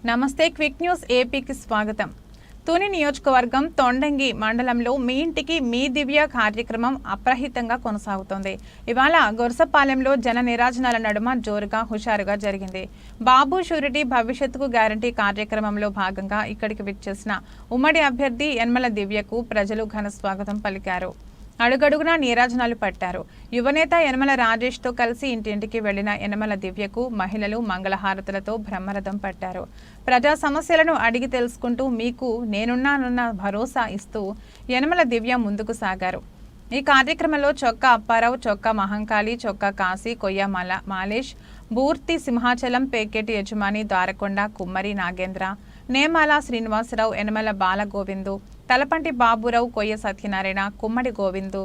నమస్తే quick news ఏపీకి స్వాగతం. తుని నియోజకవర్గం తొండంగి మండలంలో మీ ఇంటికి మీ దివ్య కార్యక్రమం అప్రహితంగా కొనసాగుతోంది. ఇవాళ గొరసపాలెంలో జన నిరాజనాల నడుమ జోరుగా హుషారుగా జరిగింది. బాబు షూరిటీ భవిష్యత్తుకు గ్యారంటీ కార్యక్రమంలో భాగంగా ఇక్కడికి విచ్చేసిన ఉమ్మడి అభ్యర్థి యనమల దివ్యకు ప్రజలు ఘన స్వాగతం పలికారు. అడుగడుగునా నీరాజనాలు పట్టారు. యువనేత యనమల రాజేష్ తో కలిసి ఇంటింటికి వెళ్లిన యనమల దివ్యకు మహిళలు మంగళహారతులతో బ్రహ్మరథం పట్టారు. ప్రజా సమస్యలను అడిగి తెలుసుకుంటూ మీకు నేనున్నానన్న భరోసా ఇస్తూ యనమల దివ్య ముందుకు సాగారు. ఈ కార్యక్రమంలో చొక్కా అప్పారావు, చొక్కా మహంకాళి, చొక్కా కాశీ, కొయ్య మాలేష్, బూర్తి సింహాచలం, పేకెటి యజమాని ద్వారకొండ, కుమ్మరి నాగేంద్ర, నేమాల శ్రీనివాసరావు, యనమల బాలగోవిందు, తలపంటి బాబురావు, కొయ్య సత్యనారాయణ, కుమ్మడి గోవిందు,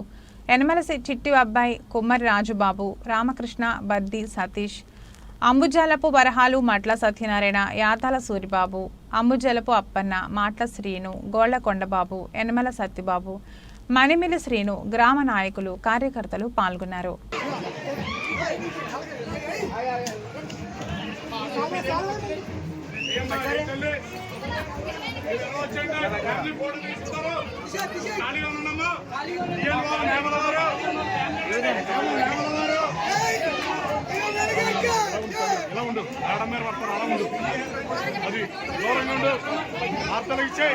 యనమల చిట్టి అబ్బాయి, కుమ్మరి రాజుబాబు, రామకృష్ణ, బద్ది సతీష్, అంబుజాలపు వరహాలు, మట్ల సత్యనారాయణ, యాతాల సూరిబాబు, అంబుజలపు అప్పన్న, మాట్ల శ్రీను, గోళ్ల కొండబాబు, యనమల సత్యబాబు, మణిమిలి శ్రీను, గ్రామ నాయకులు, కార్యకర్తలు పాల్గొన్నారు. ఎలా ఉండు ఆడ మీద పడతారు అలా ఉండు అది దూరంగా ఉండు వార్తలు ఇచ్చే